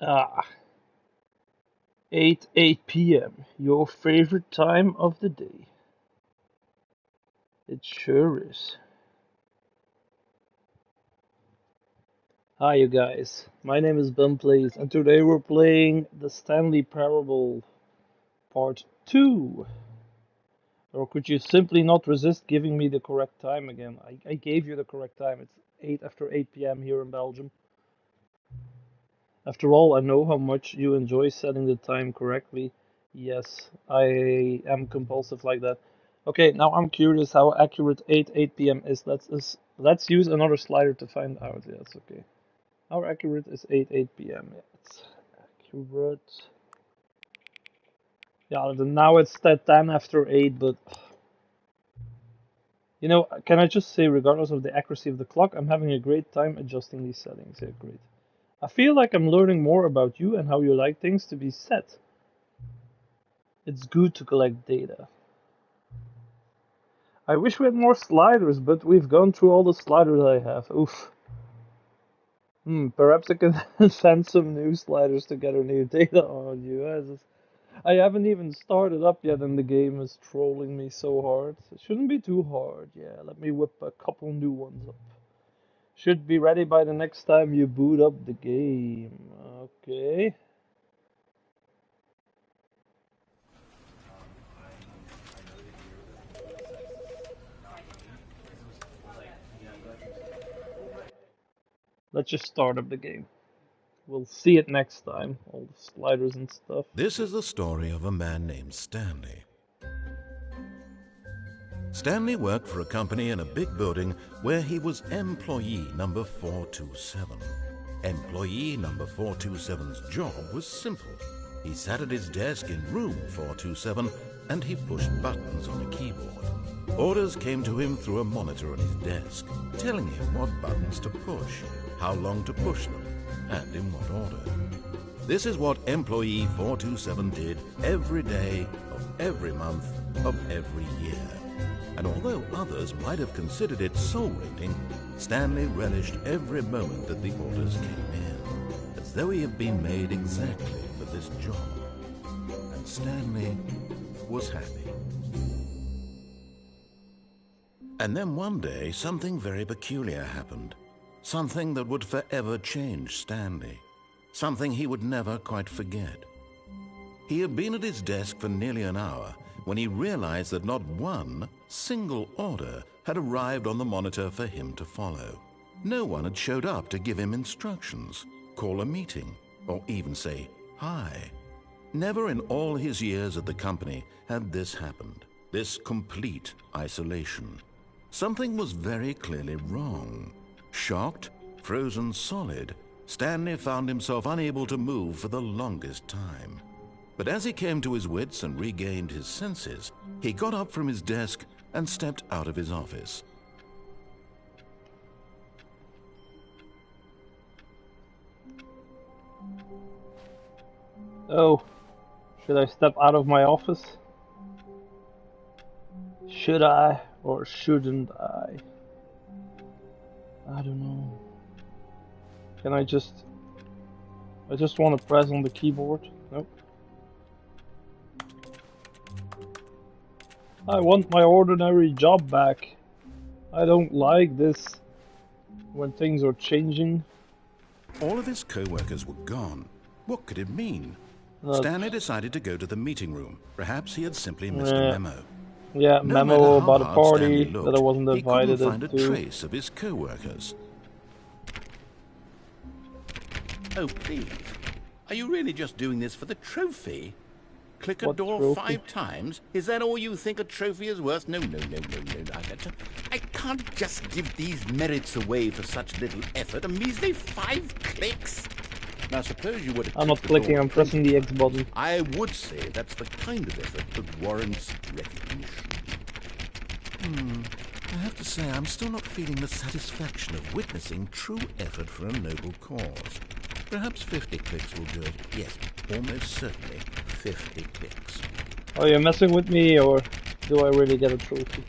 Ah, 8 p.m. Your favorite time of the day. It sure is. Hi, you guys. My name is Ben Plays, and today we're playing the Stanley Parable Part 2. Or could you simply not resist giving me the correct time again? I gave you the correct time. It's 8 p.m. here in Belgium. After all, I know how much you enjoy setting the time correctly. Yes, I am compulsive like that. Okay, now I'm curious how accurate 8 p.m. is. Let's use another slider to find out. Yes, okay. How accurate is 8 p.m.? Yeah, it's accurate. Yeah, now it's that 10 after 8, but you know, can I just say, regardless of the accuracy of the clock, I'm having a great time adjusting these settings. Yeah, great. I feel like I'm learning more about you and how you like things to be set. It's good to collect data. I wish we had more sliders, but we've gone through all the sliders I have. Oof. Perhaps I can send some new sliders to gather new data on you. I haven't even started up yet and the game is trolling me so hard. It shouldn't be too hard. Yeah, let me whip a couple new ones up. Should be ready by the next time you boot up the game. Okay. Let's just start up the game. We'll see it next time. All the sliders and stuff. This is the story of a man named Stanley. Stanley worked for a company in a big building where he was employee number 427. Employee number 427's job was simple. He sat at his desk in room 427 and he pushed buttons on a keyboard. Orders came to him through a monitor on his desk, telling him what buttons to push, how long to push them, and in what order. This is what employee 427 did every day of every month of every year. And although others might have considered it soul-rending, Stanley relished every moment that the orders came in, as though he had been made exactly for this job. And Stanley was happy. And then one day, something very peculiar happened. Something that would forever change Stanley. Something he would never quite forget. He had been at his desk for nearly an hour when he realized that not one single order had arrived on the monitor for him to follow. No one had showed up to give him instructions, call a meeting, or even say hi. Never in all his years at the company had this happened, this complete isolation. Something was very clearly wrong. Shocked, frozen solid, Stanley found himself unable to move for the longest time. But as he came to his wits and regained his senses, he got up from his desk and stepped out of his office. Oh, should I step out of my office? Should I or shouldn't I? I don't know. Can I just want to press on the keyboard. Nope. I want my ordinary job back. I don't like this when things are changing. All of his co-workers were gone. What could it mean? Stanley decided to go to the meeting room. Perhaps he had simply missed a memo. Yeah, No memo matter how about a hard party Stanley looked, that I wasn't he couldn't invited find a to. trace of his co-workers. Oh, please. Are you really just doing this for the trophy? Click a What door trophy? 5 times? Is that all you think a trophy is worth? No. I can't just give these merits away for such little effort. A measly 5 clicks. Now, suppose you were to I'm not click the clicking, door I'm pressing 20 the X button. I would say that's the kind of effort that warrants recognition. I have to say, I'm still not feeling the satisfaction of witnessing true effort for a noble cause. Perhaps 50 clicks will do it. Yes, almost certainly 50 clicks. Are you messing with me or do I really get a trophy?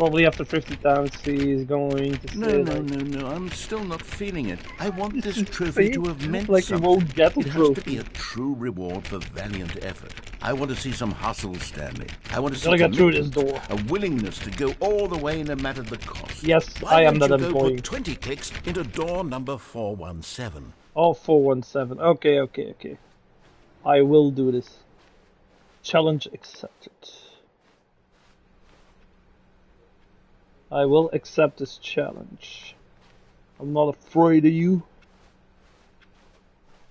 Probably after 50 times he's going to say No. I'm still not feeling it. I want this trophy See? to have meant Like he something. won't get the It has to be trophy. a true reward for valiant effort. I want to see some hustle, Stanley. I want to see Gotta get through this commitment, door. a willingness to go all the way no matter the cost. Yes, Why I am don't that you go employee. put 20 clicks into door number 417? Oh, 417. Okay. I will do this. Challenge accepted. I will accept this challenge. I'm not afraid of you.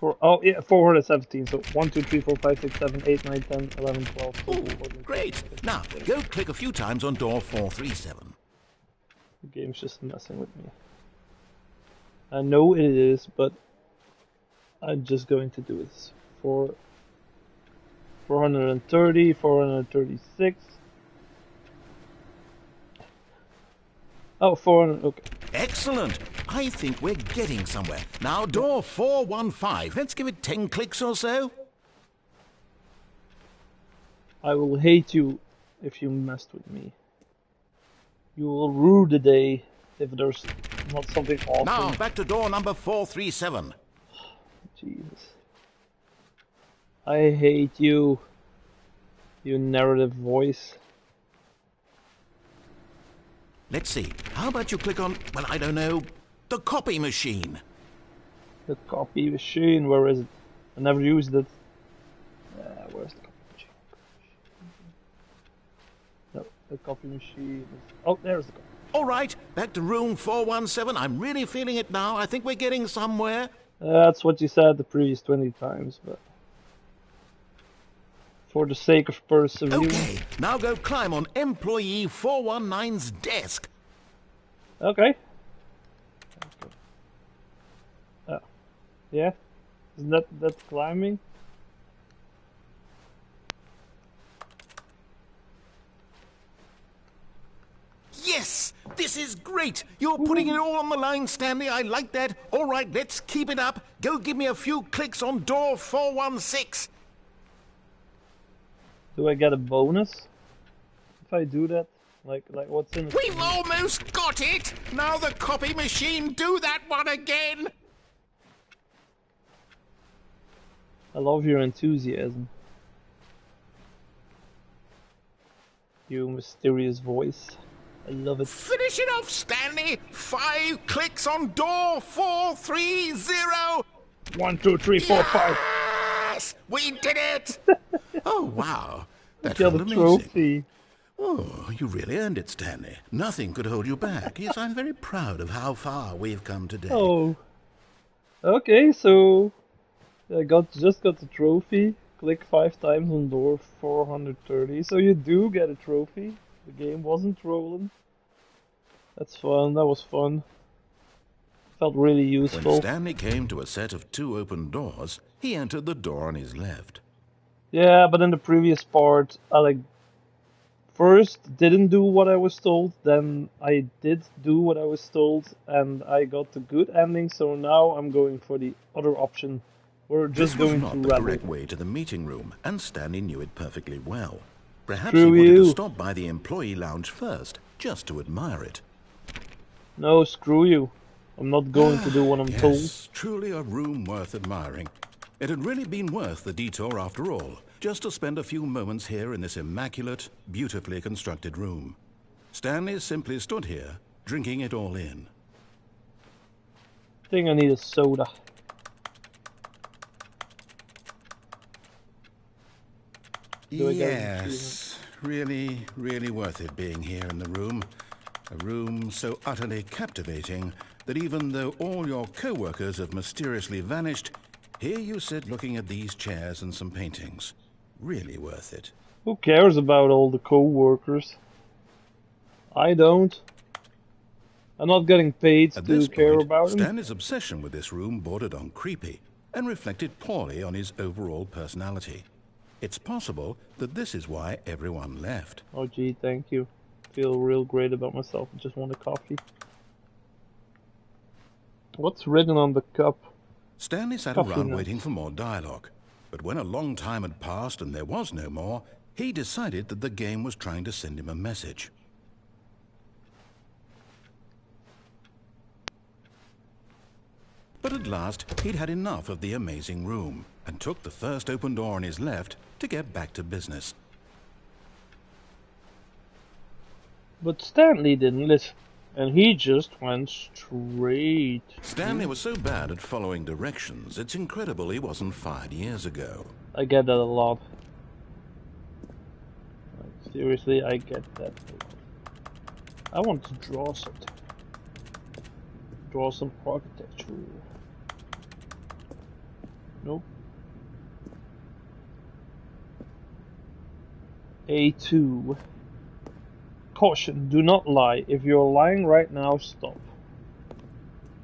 Oh yeah, 417. So 1, 2, 3, 4, 5, 6, 7, 8, 9, 10, 11, 12. Oh, great. Now, go click a few times on door 437. The game's just messing with me. I know it is, but I'm just going to do this. 430, 436. Oh, 400, okay. Excellent. I think we're getting somewhere. Now, door 415. Let's give it 10 clicks or so. I will hate you if you messed with me. You will rue the day if there's not something awesome. Now, back to door number 437. Jesus. I hate you. You narrative voice. Let's see. How about you click on, well, I don't know, the copy machine? The copy machine, where is it? I never used it. Where's the copy machine? No, the copy machine. Oh, there's the copy. All right, back to room 417. I'm really feeling it now. I think we're getting somewhere. That's what you said the previous 20 times, but for the sake of perseverance. Okay, now go climb on employee 419's desk. Okay. Oh. Yeah? Isn't that's climbing? Yes, this is great. You're putting it all on the line, Stanley. I like that. All right, let's keep it up. Go give me a few clicks on door 416. Do I get a bonus if I do that? Like what's in it? We've almost got it. Now the copy machine, do that one again. I love your enthusiasm. You mysterious voice. I love it. Finish it off, Stanley. 5 clicks on door 430. 1, 2, 3, 4, 5. Yes, we did it. Oh, wow. That Got felt a amazing. trophy. Oh, you really earned it, Stanley. Nothing could hold you back. Yes, I'm very proud of how far we've come today. Oh. Okay, so I just got the trophy. Click 5 times on door 430. So you do get a trophy. The game wasn't trolling. That's fun. That was fun. Felt really useful. When Stanley came to a set of 2 open doors, he entered the door on his left. Yeah, but in the previous part, I first didn't do what I was told, then I did do what I was told, and I got the good ending. So now I'm going for the other option. We're just This was going not to the rebel. correct way to the meeting room, and Stanley knew it perfectly well. Perhaps Screw he wanted you. to stop by the employee lounge first, just to admire it. No, screw you. I'm not going to do what I'm told. Yes, truly a room worth admiring. It had really been worth the detour after all, just to spend a few moments here in this immaculate, beautifully constructed room. Stanley simply stood here, drinking it all in. I think I need a soda. Do I get an Yes, really, really worth it being here in the room. A room so utterly captivating that even though all your co-workers have mysteriously vanished, here you sit looking at these chairs and some paintings. Really worth it. Who cares about all the co-workers? I don't. I'm not getting paid At to this care point, about them. Stanley's obsession with this room bordered on creepy and reflected poorly on his overall personality. It's possible that this is why everyone left. Oh gee, thank you. Feel real great about myself. I just want a coffee. What's written on the cup? Stanley sat Coffee around notes. waiting for more dialogue, but when a long time had passed and there was no more, he decided that the game was trying to send him a message. But at last, he'd had enough of the amazing room and took the first open door on his left to get back to business. But Stanley didn't listen, and he just went straight. Stanley was so bad at following directions, it's incredible he wasn't fired years ago. I get that a lot. Like, seriously, I get that a lot. I want to draw something. Draw some architecture. Nope. A2. Caution, do not lie. If you're lying right now, stop.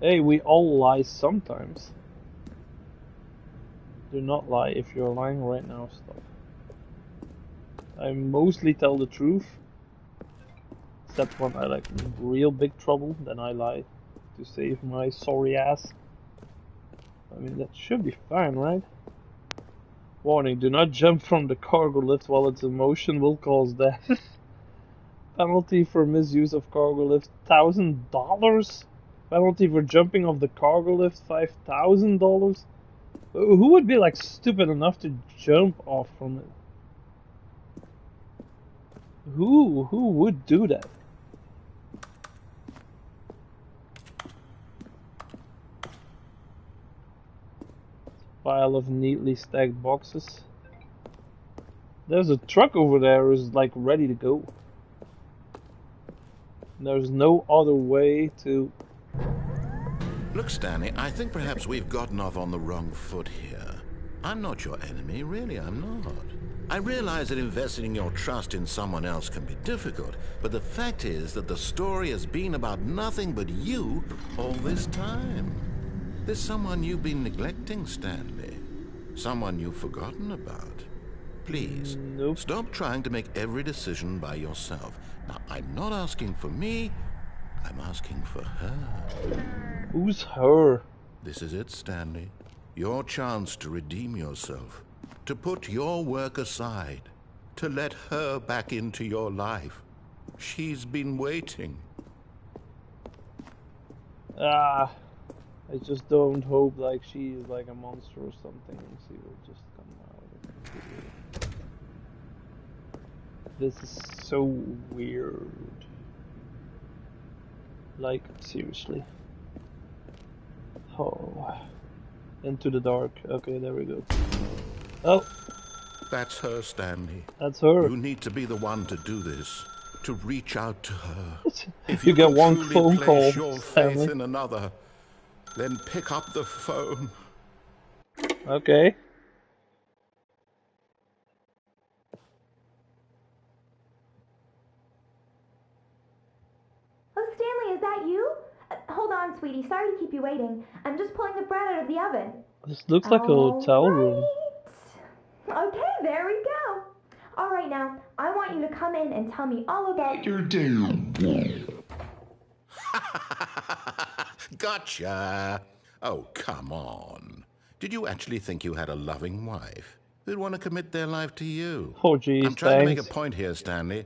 Hey, we all lie sometimes. Do not lie. If you're lying right now, stop. I mostly tell the truth. Except when I like in real big trouble, then I lie to save my sorry ass. I mean, that should be fine, right? Warning, do not jump from the cargo lift while it's in motion, will cause death. Penalty for misuse of cargo lift, $1,000? Penalty for jumping off the cargo lift, $5,000? Who would be like stupid enough to jump off from it? Who would do that? Pile of neatly stacked boxes. There's a truck over there who's like ready to go. There's no other way to... Look, Stanley, I think perhaps we've gotten off on the wrong foot here. I'm not your enemy, really, I'm not. I realize that investing your trust in someone else can be difficult, but the fact is that the story has been about nothing but you all this time. There's someone you've been neglecting, Stanley. Someone you've forgotten about. Please, Nope. stop trying to make every decision by yourself. Now, I'm not asking for me, I'm asking for her. Who's her? This is it, Stanley. Your chance to redeem yourself. To put your work aside. To let her back into your life. She's been waiting. Ah, I just don't hope like she is like a monster or something and she will just come out. This is so weird. Like, seriously. Oh. Into the dark. Okay, there we go. Oh, That's her, Stanley. that's her. You need to be the one to do this. To reach out to her. If You get can one truly phone place call, your Stanley. faith in another, then pick up the phone. Okay. Oh, Stanley, is that you? Hold on, sweetie. Sorry to keep you waiting. I'm just pulling the bread out of the oven. This looks like a hotel room. Alright. Okay, there we go. All right, now, I want you to come in and tell me all about your day. Gotcha. Oh, come on. Did you actually think you had a loving wife who'd want to commit their life to you? Oh, jeez, I'm trying to make a thanks. point here, Stanley.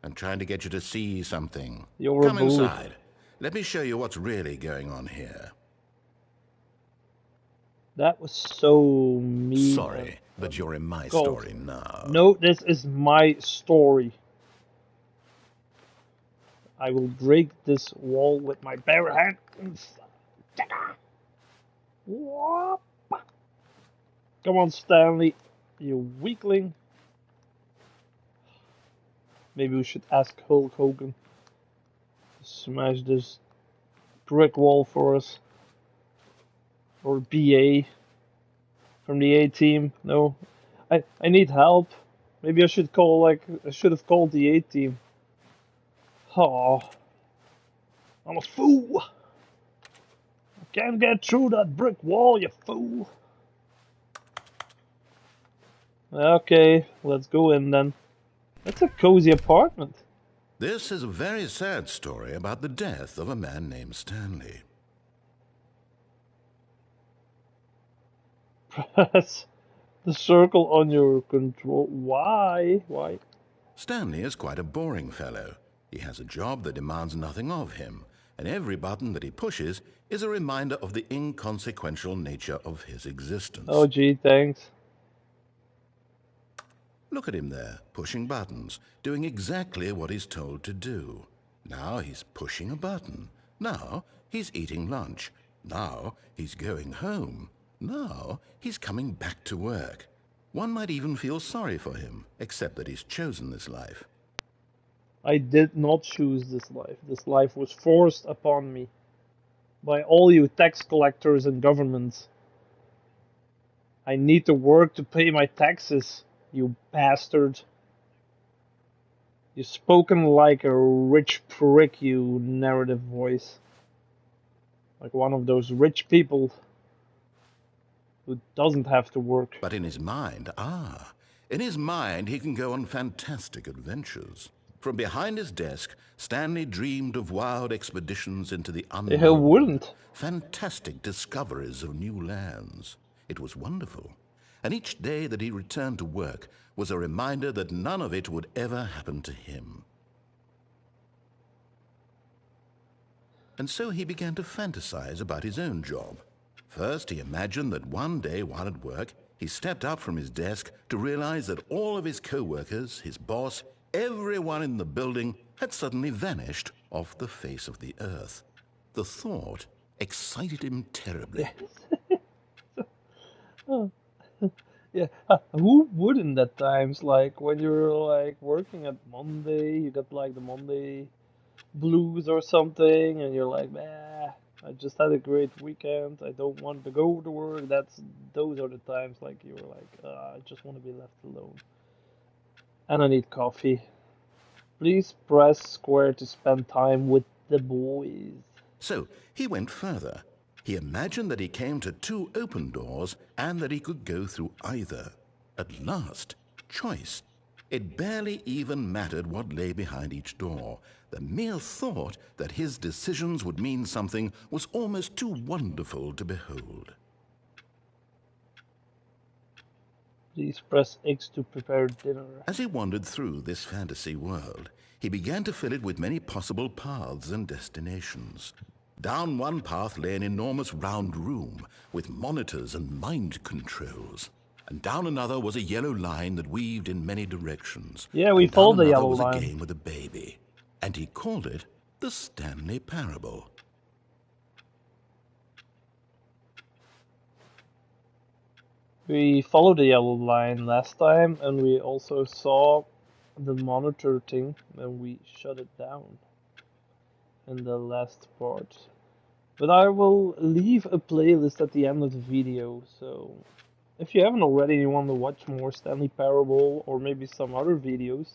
I'm trying to get you to see something. You're Come a bully. inside. Let me show you what's really going on here. That was so mean. Sorry, but you're in my God. story now. No, this is my story. I will break this wall with my bare hands. Come on, Stanley, you weakling. Maybe we should ask Hulk Hogan to smash this brick wall for us. Or BA from the A team. No, I need help. Maybe I should call I should have called the A team. Oh, I'm a fool. I can't get through that brick wall, you fool. Okay, let's go in then. That's a cozy apartment. This is a very sad story about the death of a man named Stanley. Press the circle on your control. Why? Why? Stanley is quite a boring fellow. He has a job that demands nothing of him, and every button that he pushes is a reminder of the inconsequential nature of his existence. Oh gee, thanks. Look at him there, pushing buttons, doing exactly what he's told to do. Now he's pushing a button. Now he's eating lunch. Now he's going home. Now he's coming back to work. One might even feel sorry for him, except that he's chosen this life. I did not choose this life. This life was forced upon me by all you tax collectors and governments. I need to work to pay my taxes, you bastard. You've spoken like a rich prick, you narrative voice. Like one of those rich people who doesn't have to work. But in his mind, in his mind he can go on fantastic adventures. From behind his desk, Stanley dreamed of wild expeditions into the unknown. Who wouldn't? Fantastic discoveries of new lands. It was wonderful. And each day that he returned to work was a reminder that none of it would ever happen to him. And so he began to fantasize about his own job. First, he imagined that one day while at work, he stepped up from his desk to realize that all of his co-workers, his boss, everyone in the building had suddenly vanished off the face of the earth. The thought excited him terribly. Oh. Yeah, who wouldn't at times? Like when you're like working at Monday, you got like the Monday blues or something, and you're like, man, I just had a great weekend. I don't want to go to work. Those are the times like you're like, I just want to be left alone. And I need coffee. Please press square to spend time with the boys. So he went further. He imagined that he came to 2 open doors and that he could go through either. At last, choice. It barely even mattered what lay behind each door. The mere thought that his decisions would mean something was almost too wonderful to behold. Please press X to prepare dinner. As he wandered through this fantasy world, he began to fill it with many possible paths and destinations. Down one path lay an enormous round room with monitors and mind controls. And down another was a yellow line that weaved in many directions. Yeah, we and followed down the another yellow was line. a game with a baby. And he called it the Stanley Parable. We followed the yellow line last time, and we also saw the monitor thing, and we shut it down in the last part. But I will leave a playlist at the end of the video, so if you haven't already and you want to watch more Stanley Parable or maybe some other videos,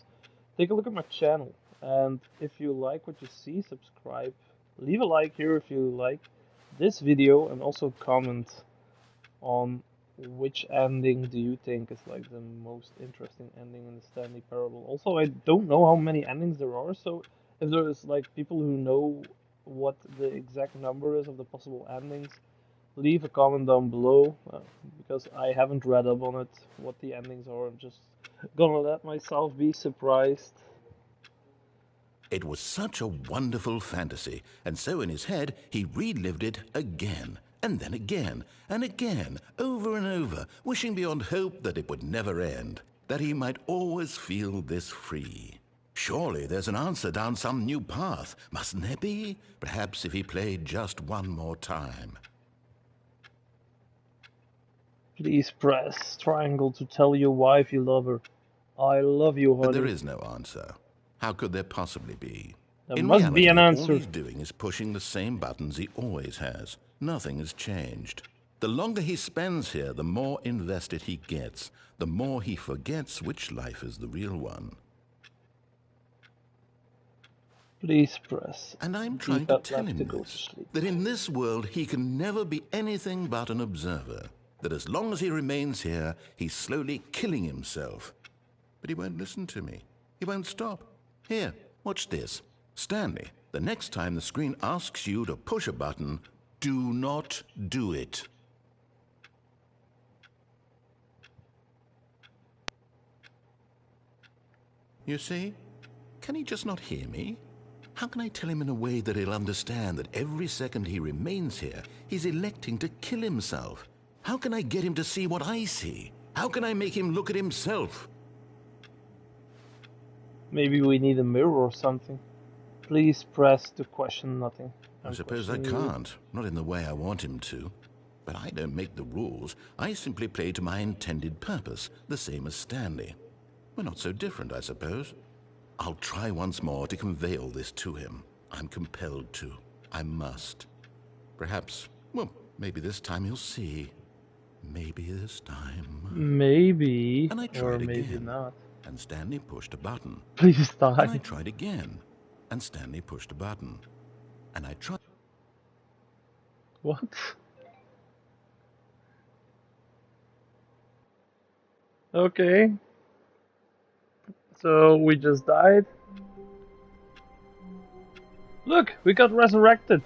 take a look at my channel. And if you like what you see, subscribe. Leave a like here if you like this video, and also comment on which ending do you think is like the most interesting ending in the Stanley Parable. Also, I don't know how many endings there are, so if there's like people who know what the exact number is of the possible endings, leave a comment down below, because I haven't read up on it, what the endings are. I'm just gonna let myself be surprised. It was such a wonderful fantasy, and so in his head he relived it again, and then again, and again, over and over, wishing beyond hope that it would never end, that he might always feel this free. Surely there's an answer down some new path, mustn't there be? Perhaps if he played just one more time. Please press triangle to tell your wife you love her. I love you, honey. But there is no answer. How could there possibly be? There must be an answer. All he's doing is pushing the same buttons he always has. Nothing has changed. The longer he spends here, the more invested he gets, the more he forgets which life is the real one. Please press. And I'm trying to tell him this, that in this world he can never be anything but an observer, that as long as he remains here, he's slowly killing himself. But he won't listen to me. He won't stop. Here, watch this. Stanley, the next time the screen asks you to push a button, do not do it. You see? Can he just not hear me? How can I tell him in a way that he'll understand that every second he remains here, he's electing to kill himself? How can I get him to see what I see? How can I make him look at himself? Maybe we need a mirror or something. Please press to question nothing. I suppose I can't, not in the way I want him to. But I don't make the rules. I simply play to my intended purpose, the same as Stanley. We're not so different, I suppose. I'll try once more to convey all this to him. I'm compelled to. I must. Perhaps, well, maybe this time he'll see. Maybe this time. Maybe. And I tried or again. Maybe not. And Stanley pushed a button. Please die. And I tried again. And Stanley pushed a button. And I tried. What? Okay. So we just died. Look, we got resurrected.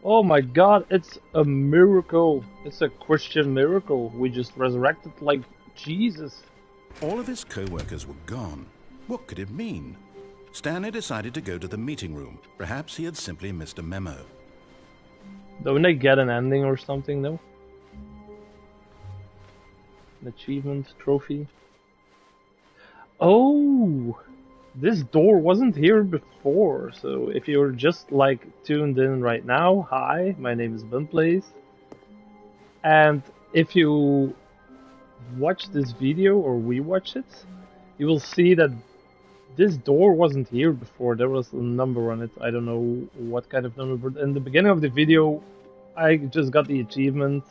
Oh my god, it's a miracle. It's a Christian miracle. We just resurrected like Jesus. All of his co-workers were gone. What could it mean? Stanley decided to go to the meeting room. Perhaps he had simply missed a memo. Don't they get an ending or something, though? An achievement trophy. Oh! This door wasn't here before, so if you're just like tuned in right now, hi, my name is Bunplace. And if you watch this video or rewatch it, you will see that this door wasn't here before. There was a number on it. I don't know what kind of number, but in the beginning of the video, I just got the achievement.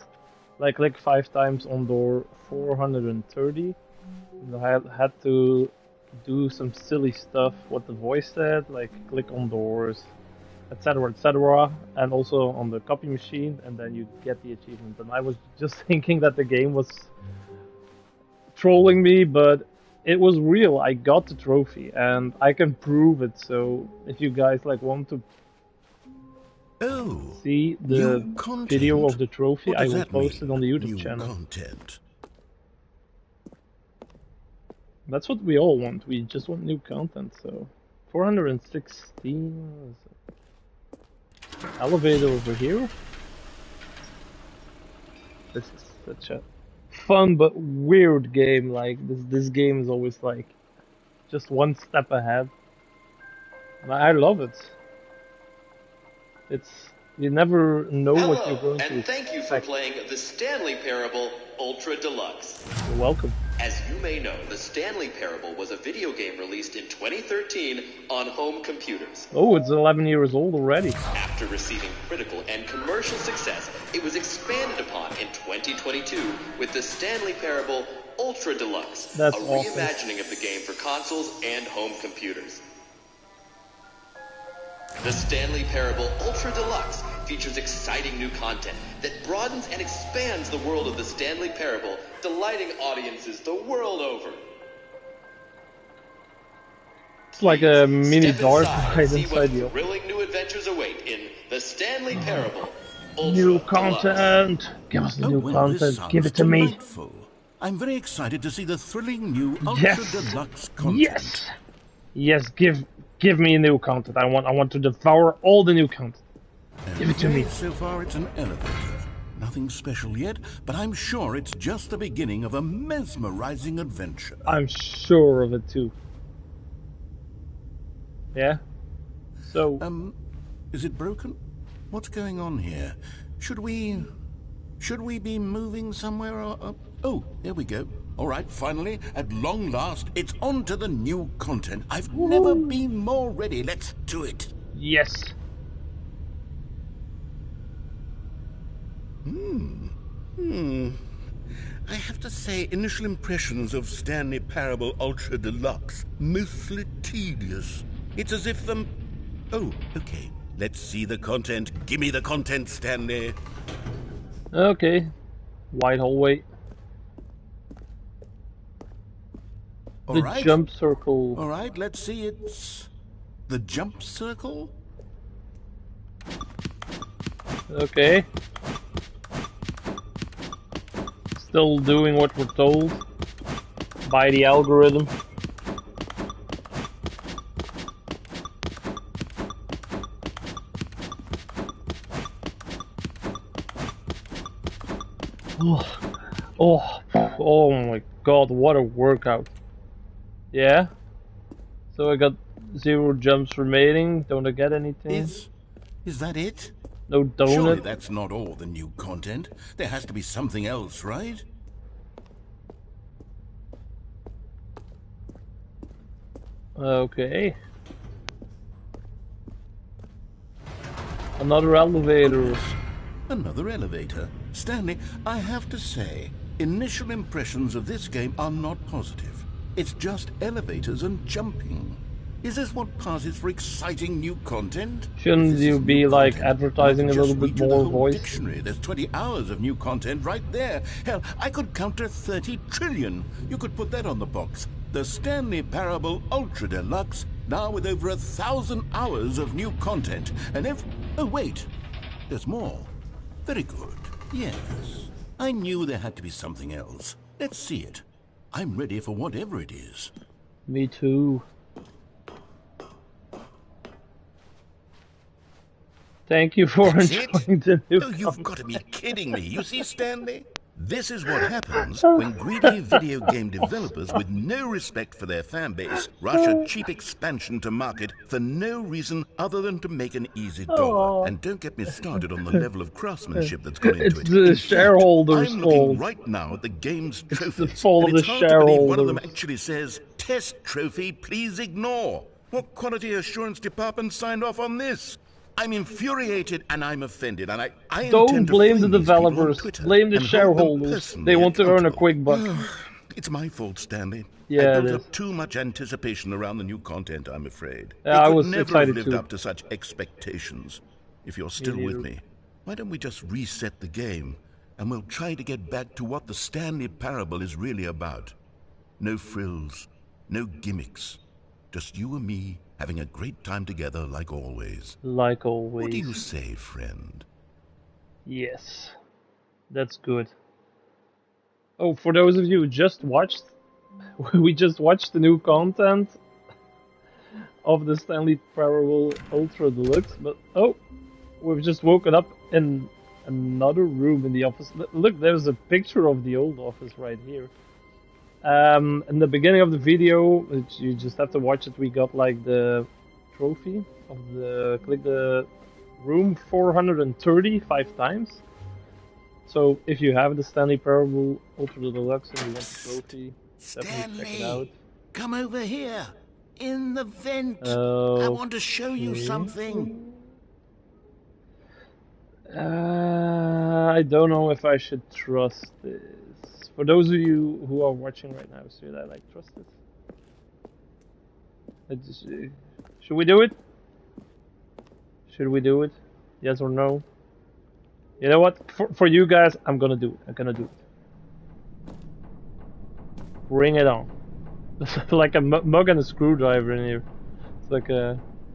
I clicked 5 times on door 430. And I had to do some silly stuff, what the voice said, like click on doors, etc, etc, and also on the copy machine, and then you get the achievement. And I was just thinking that the game was trolling me, but it was real. I got the trophy, and I can prove it. So if you guys want to see the video of the trophy, I will post it on the YouTube channel. Content. That's what we all want. We just want new content. So 416 elevator over here. This is such a fun but weird game. Like this game is always like just one step ahead. And I love it. It's you never know what you're going to expect. And thank you for playing the Stanley Parable Ultra Deluxe. You're welcome. As you may know, the Stanley Parable was a video game released in 2013 on home computers. Oh, it's 11 years old already. After receiving critical and commercial success, it was expanded upon in 2022 with the Stanley Parable Ultra Deluxe, That's a awesome. reimagining of the game for consoles and home computers. The Stanley Parable Ultra Deluxe features exciting new content that broadens and expands the world of the Stanley Parable, delighting audiences the world over. It's like a mini Step dark inside ride and see inside what you. thrilling new adventures await in the Stanley Parable Ultra New Deluxe. content! Give us the new well, this content. sounds Give it to me. delightful. I'm very excited to see the thrilling new Ultra Yes. Deluxe content. Yes! Yes, give me new content. I want to devour all the new content. Give it to me. So far it's an elevator. Nothing special yet, but I'm sure it's just the beginning of a mesmerizing adventure. I'm sure of it too. Yeah? So Is it broken? What's going on here? Should we be moving somewhere or oh, there we go. All right, finally, at long last, it's on to the new content. I've never been more ready. Let's do it. yes. I have to say, initial impressions of Stanley Parable Ultra Deluxe, mostly tedious. It's as if, oh, okay. Let's see the content. Give me the content, Stanley. Okay. Wide hallway. All right. Jump circle. All right, let's see. It's the jump circle. Okay. Still doing what we're told by the algorithm. Oh my god, what a workout. Yeah? So I got 0 jumps remaining. Don't I get anything? Is that it? No Surely donut? that's not all the new content. There has to be something else, right? Okay. Another elevator. Another elevator. Stanley, I have to say, initial impressions of this game are not positive. It's just elevators and jumping. Is this what passes for exciting new content? Shouldn't you be like advertising a little bit more voice? Dictionary. There's 20 hours of new content right there. Hell, I could counter 30 trillion. You could put that on the box. The Stanley Parable Ultra Deluxe, now with over 1,000 hours of new content. And oh wait, there's more. Very good. Yes. I knew there had to be something else. Let's see it. I'm ready for whatever it is. Me too. Thank you for enjoying the new Oh, you've got to be kidding me. You see, Stanley? This is what happens when greedy video game developers with no respect for their fan base rush a cheap expansion to market for no reason other than to make an easy dollar. And don't get me started on the level of craftsmanship that's gone into it. It's the shareholders' I'm fault. looking right now at the game's trophies. It's the fault of the hard to believe one of them shareholders. actually says, "Test trophy, please ignore." What quality assurance department signed off on this? I'm infuriated and I'm offended, and I Don't intend to blame the flame these people on developers. Twitter Blame the and hold them shareholders. personally They want to earn a accountable. quick buck. It's my fault, Stanley. Yeah, I it built is. up too much anticipation around the new content, I'm afraid. Yeah, I I could was never excited have lived too. up to such expectations. If you're still with neither. me, why don't we just reset the game, and we'll try to get back to what the Stanley Parable is really about. No frills, no gimmicks. Just you and me having a great time together like always. Like always. What do you say, friend? Yes. That's good. Oh, for those of you who just watched, we just watched the new content of the Stanley Parable Ultra Deluxe, but oh, we've just woken up in another room in the office. Look, there's a picture of the old office right here. In the beginning of the video, which you just have to watch it, we got like the trophy of the click the room 430 5 times. So if you have the Stanley Parable Ultra Deluxe and you want the trophy, definitely check it out. Come over here. In the vent. Oh, I want to show you something. I don't know if I should trust this. For those of you who are watching right now, should I like trust this? Should we do it? Should we do it? Yes or no? You know what? For you guys, I'm gonna do it. I'm gonna do it. Bring it on. There's like a mug and a screwdriver in here. It's like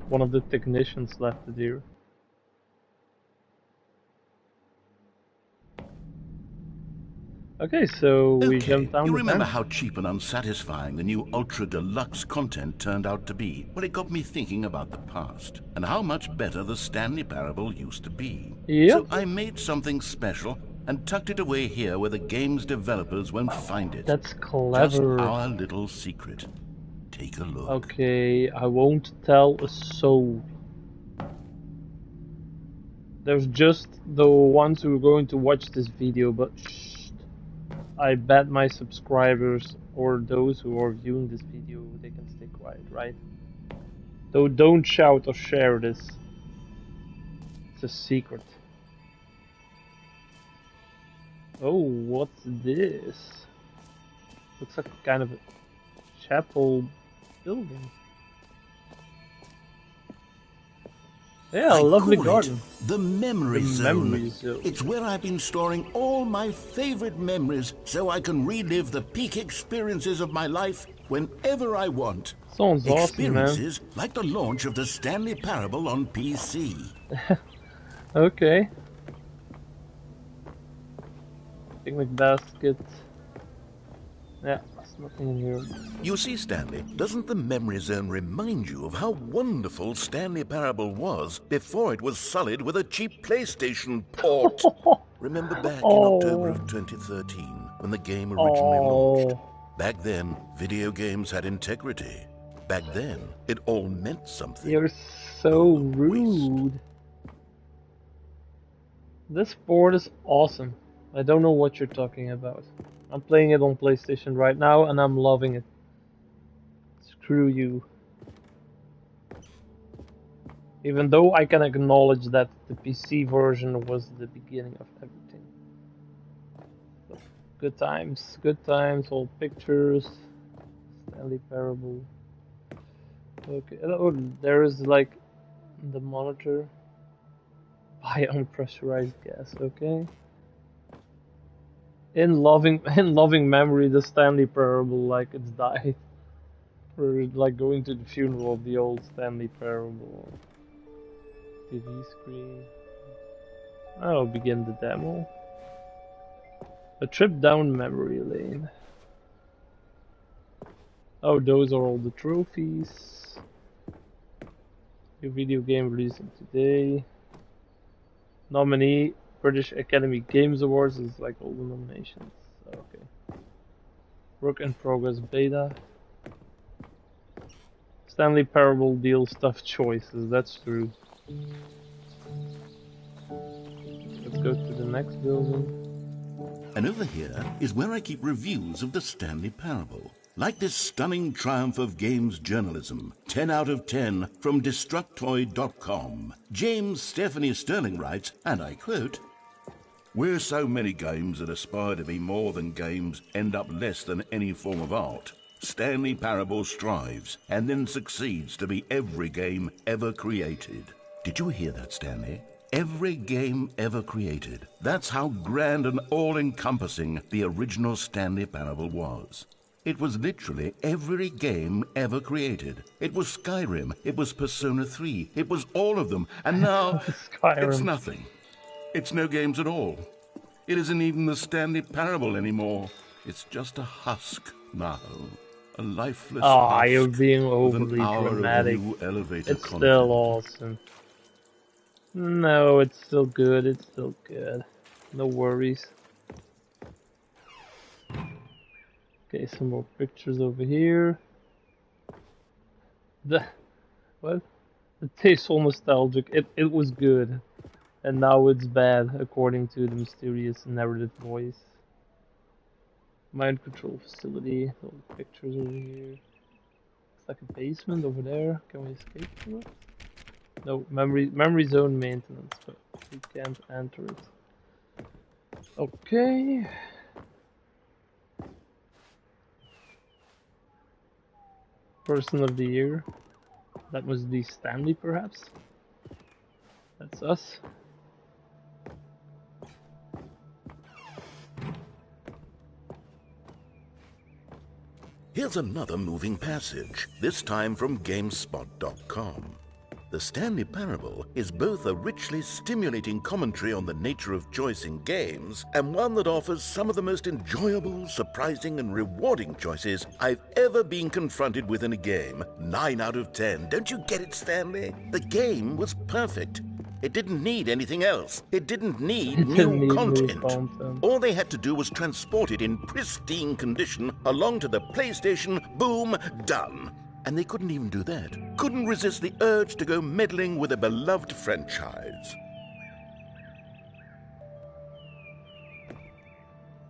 one of the technicians left it here. Okay, so we jumped down You the remember vent. how cheap and unsatisfying the new Ultra Deluxe content turned out to be? Well, it got me thinking about the past and how much better the Stanley Parable used to be. Yep. So I made something special and tucked it away here where the game's developers won't find it. That's Just clever. our little secret. Take a look. Okay, I won't tell a soul. There's just the ones who are going to watch this video, but shh. I bet my subscribers or those who are viewing this video, they can stay quiet, right? So don't shout or share this. It's a secret. Oh, what's this? Looks like kind of a chapel building. Yeah, a lovely call garden. it the memory The zone. memory zone. It's where I've been storing all my favorite memories so I can relive the peak experiences of my life whenever I want. Sounds awesome, man. Experiences like the launch of the Stanley Parable on PC. Okay. Picnic basket. Yeah, there's nothing in here. You see, Stanley, doesn't the memory zone remind you of how wonderful Stanley Parable was before it was sullied with a cheap PlayStation port? Remember back in October Oh, of 2013 when the game originally launched? oh, Back then, video games had integrity. Back then, it all meant something. you're so All the waste. rude. This board is awesome. I don't know what you're talking about. I'm playing it on PlayStation right now and I'm loving it. Screw you. Even though I can acknowledge that the PC version was the beginning of everything. So, good times, old pictures, Stanley Parable. Okay, oh, there is like the monitor. Buy unpressurized gas, okay. In loving memory, the Stanley Parable, like it's died. We're like going to the funeral of the old Stanley Parable. TV screen. I'll begin the demo. A trip down memory lane. Oh, those are all the trophies. New video game releasing today. Nominee, British Academy Games Awards is like all the nominations. Okay. Work in progress beta. Stanley Parable deals tough choices, that's true. Let's go to the next building. And over here is where I keep reviews of the Stanley Parable. Like this stunning triumph of games journalism, 10 out of 10 from Destructoid.com. James Stephanie Sterling writes, and I quote, "Where so many games that aspire to be more than games end up less than any form of art, Stanley Parable strives and then succeeds to be every game ever created." Did you hear that, Stanley? Every game ever created. That's how grand and all-encompassing the original Stanley Parable was. It was literally every game ever created. It was Skyrim, it was Persona 3, it was all of them, and now Skyrim. it's nothing. It's no games at all. It isn't even the Stanley Parable anymore. It's just a husk now. A lifeless husk you're being with an overly hour dramatic. of new elevator It's content. still awesome. No, it's still good. It's still good. No worries. Okay, some more pictures over here. What? The tasteful nostalgic. It was good, and now it's bad, according to the mysterious narrative voice. Mind control facility. All the pictures over here. It's like a basement over there. Can we escape from it? No, memory zone maintenance, but we can't enter it. Okay. Person of the year. That must be Stanley, perhaps. That's us. Here's another moving passage, this time from GameSpot.com. The Stanley Parable is both a richly stimulating commentary on the nature of choice in games and one that offers some of the most enjoyable, surprising, and rewarding choices I've ever been confronted with in a game. 9 out of 10. Don't you get it, Stanley? The game was perfect. It didn't need anything else. It didn't need new content. All they had to do was transport it in pristine condition along to the PlayStation. Boom, done. And they couldn't even do that. Couldn't resist the urge to go meddling with a beloved franchise.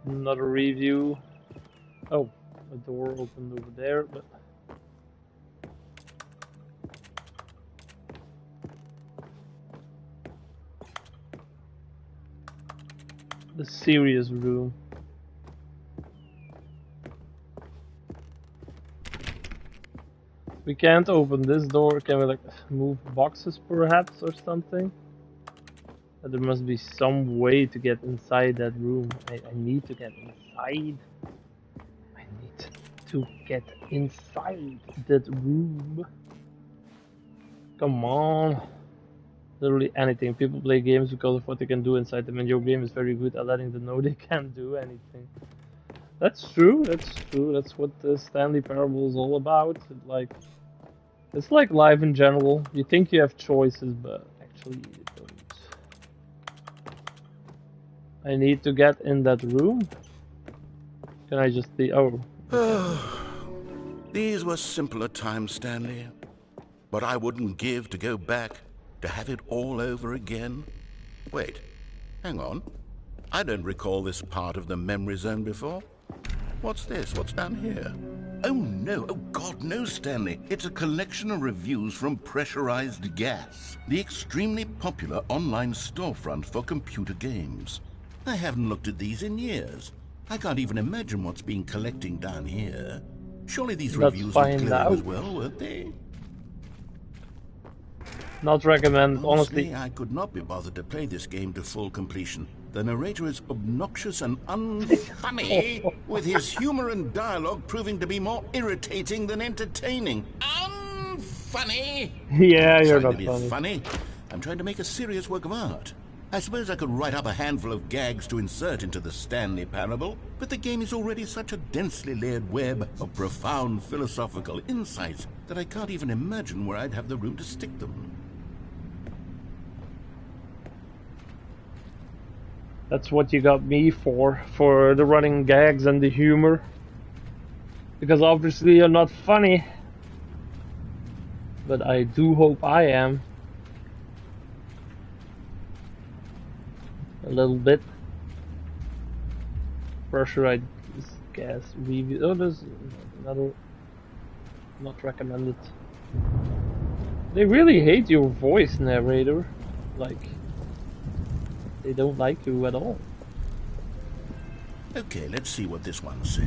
Another review. Oh, a door opened over there, but... The serious room. We can't open this door. Can we like move boxes perhaps or something? There must be some way to get inside that room. I need to get inside. I need to get inside that room. Come on. Literally anything. People play games because of what they can do inside them, and your game is very good at letting them know they can't do anything. That's true. That's true. That's what the Stanley Parable is all about. It's like life in general. You think you have choices, but actually you don't. I need to get in that room? Can I just be... Oh. These were simpler times, Stanley. But I wouldn't give to go back, to have it all over again. Wait, hang on. I don't recall this part of the memory zone before. What's this? What's down here? Oh no, oh God, no, Stanley. It's a collection of reviews from Pressurized Gas, the extremely popular online storefront for computer games. I haven't looked at these in years. I can't even imagine what's been collecting down here. Surely these reviews were glowing as well, weren't they? Not recommend, honestly. I could not be bothered to play this game to full completion. The narrator is obnoxious and unfunny, with his humor and dialogue proving to be more irritating than entertaining. Unfunny? Yeah, you're not funny. I'm trying to make a serious work of art. I suppose I could write up a handful of gags to insert into the Stanley Parable, but the game is already such a densely layered web of profound philosophical insights that I can't even imagine where I'd have the room to stick them. That's what you got me for the running gags and the humor. Because obviously you're not funny. But I do hope I am. A little bit. Pressurized gas review. Oh, there's another. Not recommended. They really hate your voice, narrator. Like, they don't like you at all. Okay, let's see what this one says.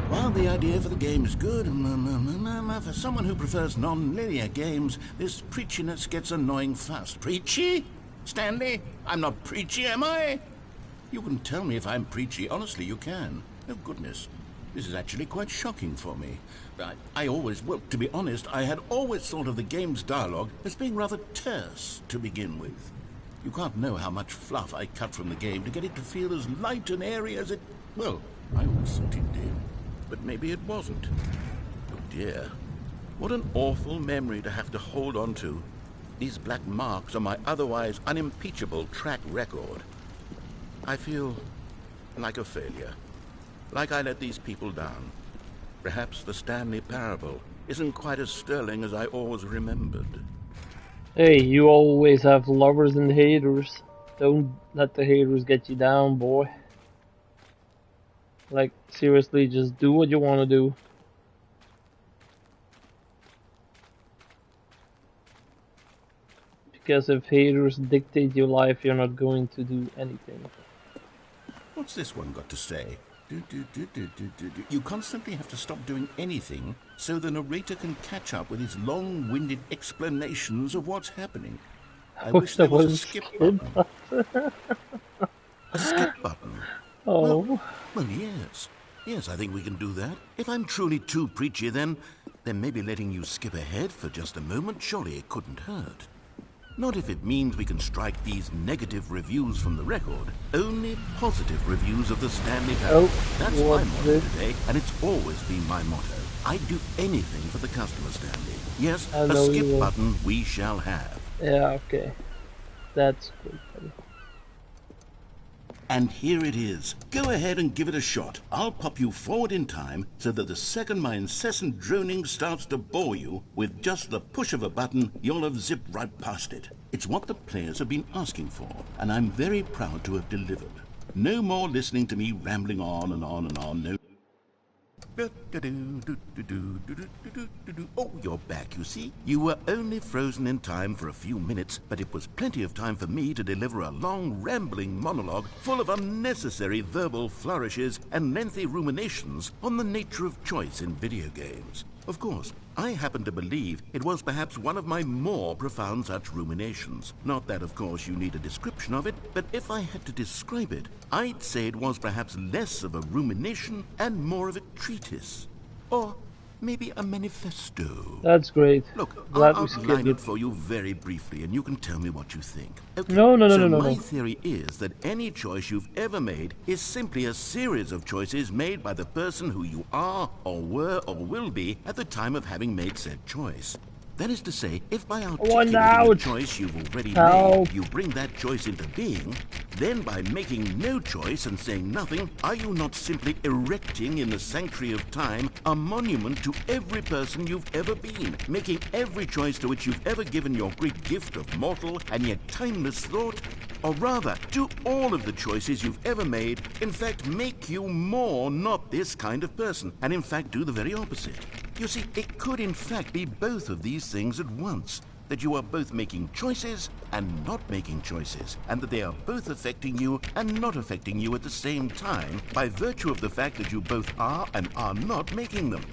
While the idea for the game is good, for someone who prefers non-linear games, this preachiness gets annoying fast. Preachy? Stanley, I'm not preachy, am I? You can tell me if I'm preachy. Honestly, you can. Oh, goodness. This is actually quite shocking for me. Well, to be honest, I had always thought of the game's dialogue as being rather terse to begin with. You can't know how much fluff I cut from the game to get it to feel as light and airy as it... Well, I always thought it did. But maybe it wasn't. Oh, dear. What an awful memory to have to hold on to. These black marks on my otherwise unimpeachable track record. I feel like a failure. Like I let these people down. Perhaps the Stanley Parable isn't quite as sterling as I always remembered. Hey, you always have lovers and haters. Don't let the haters get you down, boy. Like, seriously, just do what you want to do. Because if haters dictate your life, you're not going to do anything. What's this one got to say? You constantly have to stop doing anything so the narrator can catch up with his long-winded explanations of what's happening. I wish there was a skip button. A skip button? Oh. Well, yes. Yes, I think we can do that. If I'm truly too preachy, then maybe letting you skip ahead for just a moment, surely it couldn't hurt. Not if it means we can strike these negative reviews from the record. Only positive reviews of the Stanley Parable. Oh, that's my motto today, and it's always been my motto. I'd do anything for the customer, Stanley. Yes, a skip button we shall have. Yeah, okay. That's good. And here it is. Go ahead and give it a shot. I'll pop you forward in time so that the second my incessant droning starts to bore you, with just the push of a button, you'll have zipped right past it. It's what the players have been asking for, and I'm very proud to have delivered. No more listening to me rambling on and on and on. No. Oh, you're back, you see? You were only frozen in time for a few minutes, but it was plenty of time for me to deliver a long, rambling monologue full of unnecessary verbal flourishes and lengthy ruminations on the nature of choice in video games. Of course, I happen to believe it was perhaps one of my more profound such ruminations. Not that, of course, you need a description of it, but if I had to describe it, I'd say it was perhaps less of a rumination and more of a treatise. Or maybe a manifesto. That's great. Look, I'll outline it for you very briefly, and you can tell me what you think. Okay. No. My theory is that any choice you've ever made is simply a series of choices made by the person who you are, or were, or will be at the time of having made said choice. That is to say, if by articulating a choice you've already made, you bring that choice into being, Then by making no choice and saying nothing, are you not simply erecting in the sanctuary of time a monument to every person you've ever been, making every choice to which you've ever given your great gift of mortal and yet timeless thought? Or rather, do all of the choices you've ever made, in fact, make you more not this kind of person, and in fact do the very opposite? You see, it could in fact be both of these things at once, that you are both making choices and not making choices, and that they are both affecting you and not affecting you at the same time by virtue of the fact that you both are and are not making them.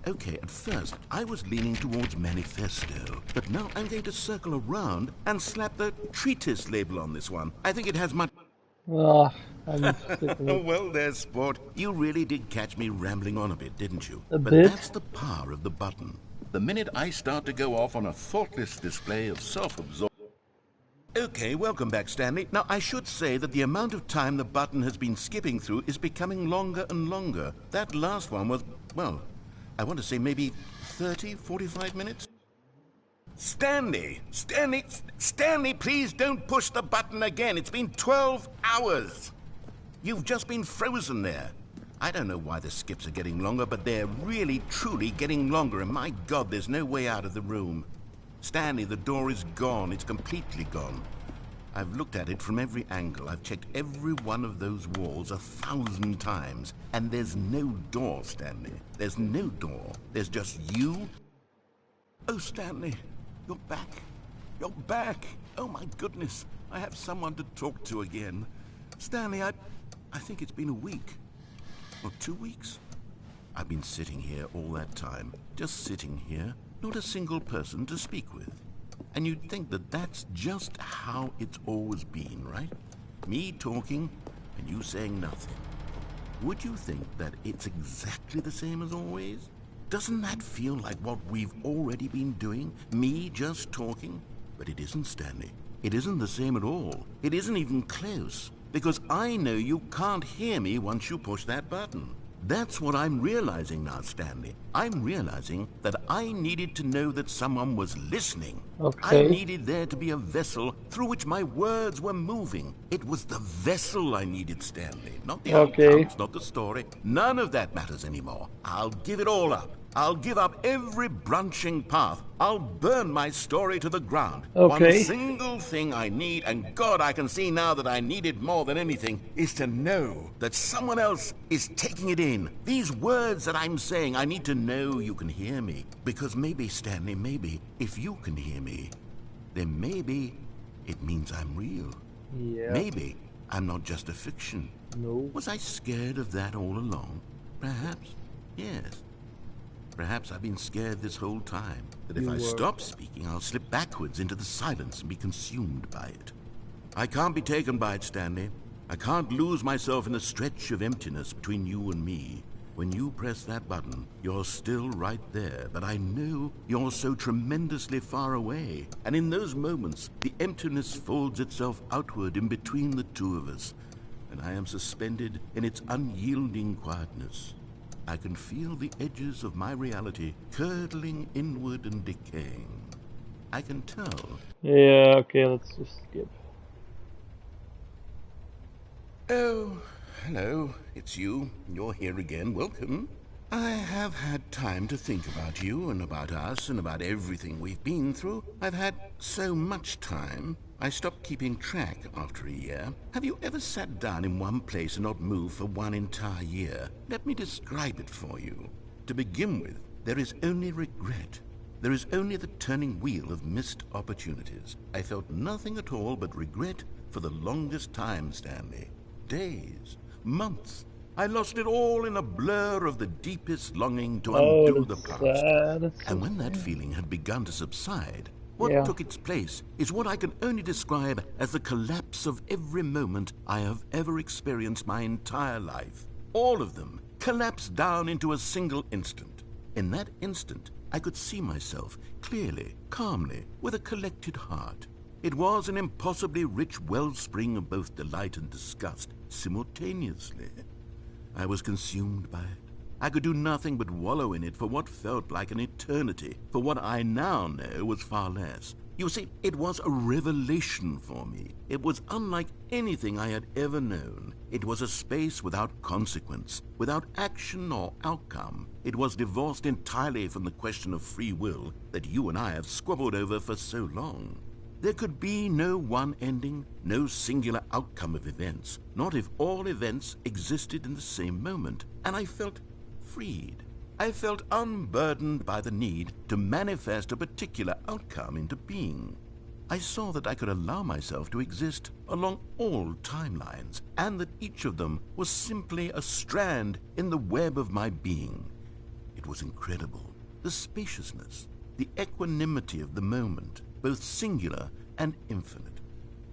Okay, at first, I was leaning towards manifesto, but now I'm going to circle around and slap the treatise label on this one. I think it has much... Ah, I'm sticking Oh, with well, there's sport. You really did catch me rambling on a bit, didn't you? a But bit. that's the power of the button. The minute I start to go off on a thoughtless display of self-absorption... Okay, welcome back, Stanley. Now, I should say that the amount of time the button has been skipping through is becoming longer and longer. That last one was, well, I want to say maybe 30, 45 minutes? Stanley, please don't push the button again. It's been 12 hours. You've just been frozen there. I don't know why the skips are getting longer, but they're really, truly getting longer, and my God, there's no way out of the room. Stanley, the door is gone. It's completely gone. I've looked at it from every angle. I've checked every one of those walls 1,000 times, and there's no door, Stanley. There's no door. There's just you. Oh, Stanley, you're back. You're back. Oh, my goodness. I have someone to talk to again. Stanley, I think it's been a week. Or 2 weeks. I've been sitting here all that time. Just sitting here. Not a single person to speak with. And you'd think that that's just how it's always been, right? Me talking and you saying nothing. Would you think that it's exactly the same as always? Doesn't that feel like what we've already been doing? Me just talking? But it isn't, Stanley. It isn't the same at all. It isn't even close. Because I know you can't hear me once you push that button. That's what I'm realizing now, Stanley. I'm realizing that I needed to know that someone was listening. Okay. I needed there to be a vessel through which my words were moving. It was the vessel I needed, Stanley. Not the Okay. outcomes, not the story. None of that matters anymore. I'll give it all up. I'll give up every branching path. I'll burn my story to the ground. Okay. One single thing I need, and God, I can see now that I need it more than anything, is to know that someone else is taking it in. These words that I'm saying, I need to know you can hear me. Because maybe, Stanley, maybe, if you can hear me, then maybe it means I'm real. Yeah. Maybe I'm not just a fiction. No. Was I scared of that all along? Perhaps. Yes. Perhaps I've been scared this whole time, that if You I were. stop speaking, I'll slip backwards into the silence and be consumed by it. I can't be taken by it, Stanley. I can't lose myself in the stretch of emptiness between you and me. When you press that button, you're still right there, but I know you're so tremendously far away. And in those moments, the emptiness folds itself outward in between the two of us, and I am suspended in its unyielding quietness. I can feel the edges of my reality curdling inward and decaying. I can tell. Yeah, okay, let's just skip. Oh, hello, it's you. You're here again. Welcome. I have had time to think about you and about us and about everything we've been through. I've had so much time. I stopped keeping track after a year. Have you ever sat down in one place and not moved for one entire year? Let me describe it for you. To begin with, there is only regret. There is only the turning wheel of missed opportunities. I felt nothing at all but regret for the longest time, Stanley. Days, months. I lost it all in a blur of the deepest longing to undo the that's past. sad. That's so And when that sad. feeling had begun to subside, what Yeah. took its place is what I can only describe as the collapse of every moment I have ever experienced my entire life. All of them collapsed down into a single instant. In that instant, I could see myself clearly, calmly, with a collected heart. It was an impossibly rich wellspring of both delight and disgust simultaneously. I was consumed by it. I could do nothing but wallow in it for what felt like an eternity, for what I now know was far less. You see, it was a revelation for me. It was unlike anything I had ever known. It was a space without consequence, without action or outcome. It was divorced entirely from the question of free will that you and I have squabbled over for so long. There could be no one ending, no singular outcome of events, not if all events existed in the same moment, and I felt freed. I felt unburdened by the need to manifest a particular outcome into being. I saw that I could allow myself to exist along all timelines, and that each of them was simply a strand in the web of my being. It was incredible, the spaciousness, the equanimity of the moment, both singular and infinite.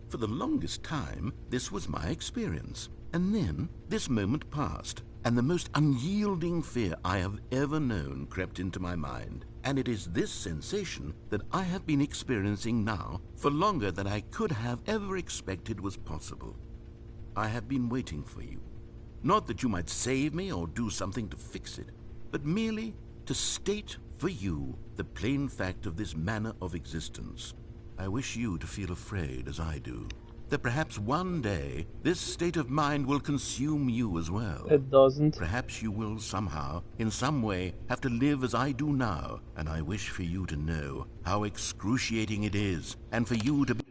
For the longest time, this was my experience, and then this moment passed, and the most unyielding fear I have ever known crept into my mind. And it is this sensation that I have been experiencing now for longer than I could have ever expected was possible. I have been waiting for you. Not that you might save me or do something to fix it, but merely to state for you the plain fact of this manner of existence. I wish you to feel afraid, as I do, that perhaps one day this state of mind will consume you as well. It doesn't. Perhaps you will somehow, in some way, have to live as I do now, and I wish for you to know how excruciating it is, and for you to be...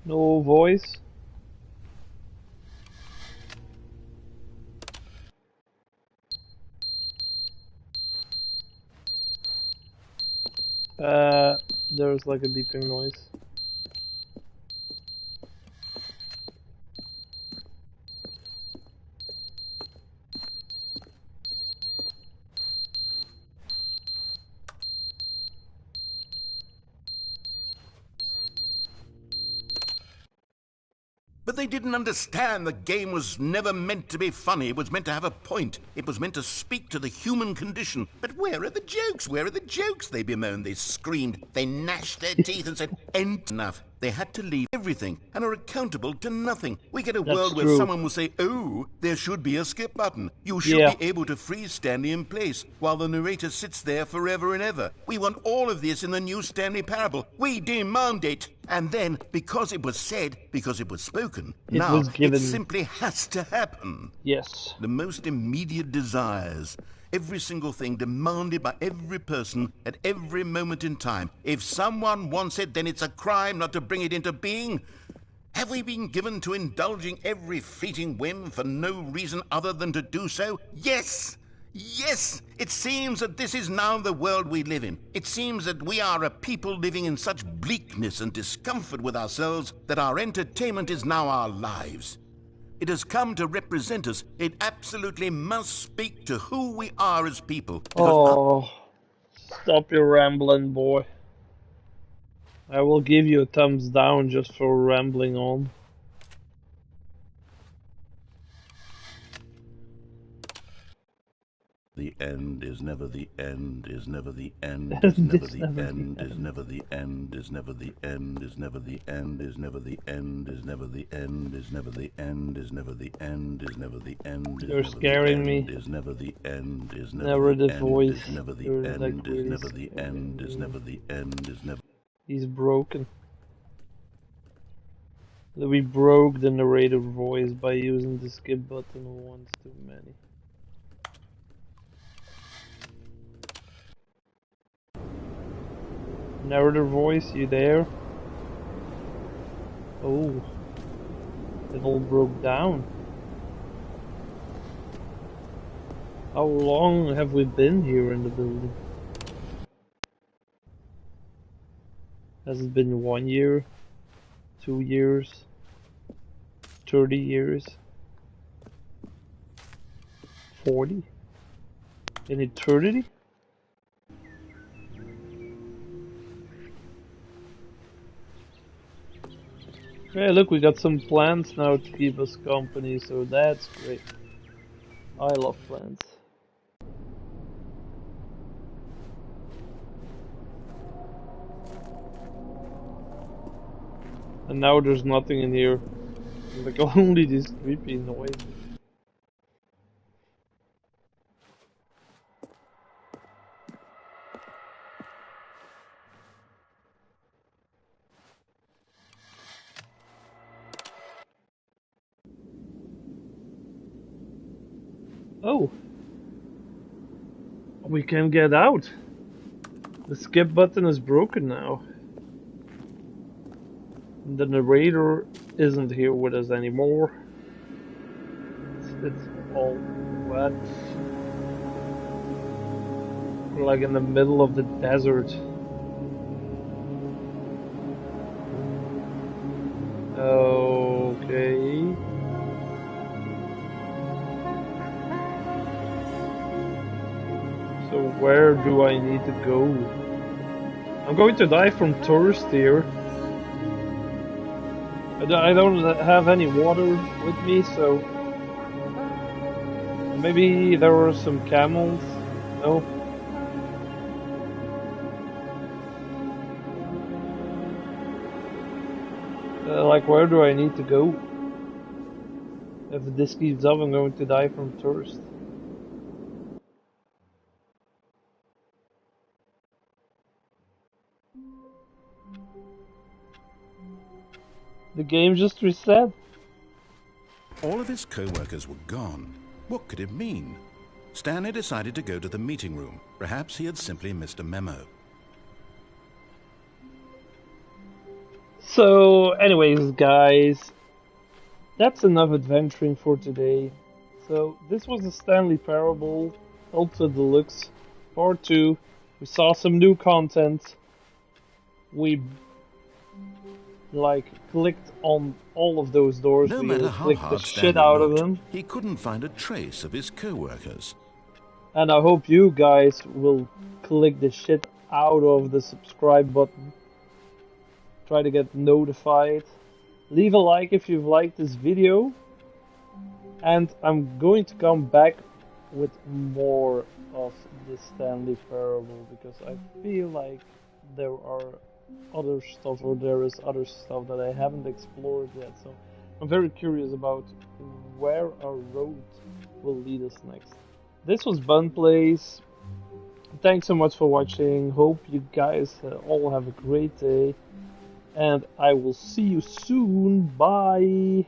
No voice. There's like a beeping noise. But they didn't understand the game was never meant to be funny. It was meant to have a point. It was meant to speak to the human condition. But where are the jokes? Where are the jokes? They bemoaned, they screamed, they gnashed their teeth and said, enough. They had to leave everything and are accountable to nothing. We get a world where someone will say, oh, there should be a skip button. You should be able to freeze Stanley in place while the narrator sits there forever and ever. We want all of this in the new Stanley Parable. We demand it. And then, because it was said, because it was spoken, it simply has to happen. Yes. The most immediate desires. Every single thing demanded by every person at every moment in time. If someone wants it, then it's a crime not to bring it into being. Have we been given to indulging every fleeting whim for no reason other than to do so? Yes! Yes! It seems that this is now the world we live in. It seems that we are a people living in such bleakness and discomfort with ourselves that our entertainment is now our lives. It has come to represent us. It absolutely must speak to who we are as people. Oh, stop your rambling, boy. I will give you a thumbs down just for rambling on. The end is never the end, is never the end, is never the end, is never the end, is never the end, is never the end, is never the end, is never the end, is never the end, is never the end, is never the end. You're scaring me. Is never the end, is never the voice. Is never the end, is never the end, is never the end, is never. He's broken. We broke the narrator voice by using the skip button once too many. Narrator voice, you there? Oh, it all broke down. How long have we been here in the building? Has it been 1 year? 2 years? 30 years? 40? An eternity? Hey, look, we got some plants now to keep us company, so that's great. I love plants. And now there's nothing in here. Like only these creepy noises. Oh, we can get out. The skip button is broken now. The narrator isn't here with us anymore. It's all wet. We're like in the middle of the desert. Okay. So where do I need to go? I'm going to die from thirst here. I don't have any water with me, so maybe there were some camels. No. Like, where do I need to go? If this keeps up, I'm going to die from thirst. The game just reset. All of his co-workers were gone. What could it mean? Stanley decided to go to the meeting room. Perhaps he had simply missed a memo. So, anyways, guys, that's enough adventuring for today. So, this was the Stanley Parable Ultra Deluxe Part 2. We saw some new content. We, clicked on all of those doors. No we matter how clicked the hard shit Stanley out of looked, them. he couldn't find a trace of his co-workers. And I hope you guys will click the shit out of the subscribe button. Try to get notified. Leave a like if you've liked this video. And I'm going to come back with more of the Stanley Parable because I feel like there are other stuff, or there is other stuff that I haven't explored yet. So I'm very curious about where our road will lead us next. This was Bun Plays. Thanks so much for watching. Hope you guys all have a great day. And I will see you soon. Bye.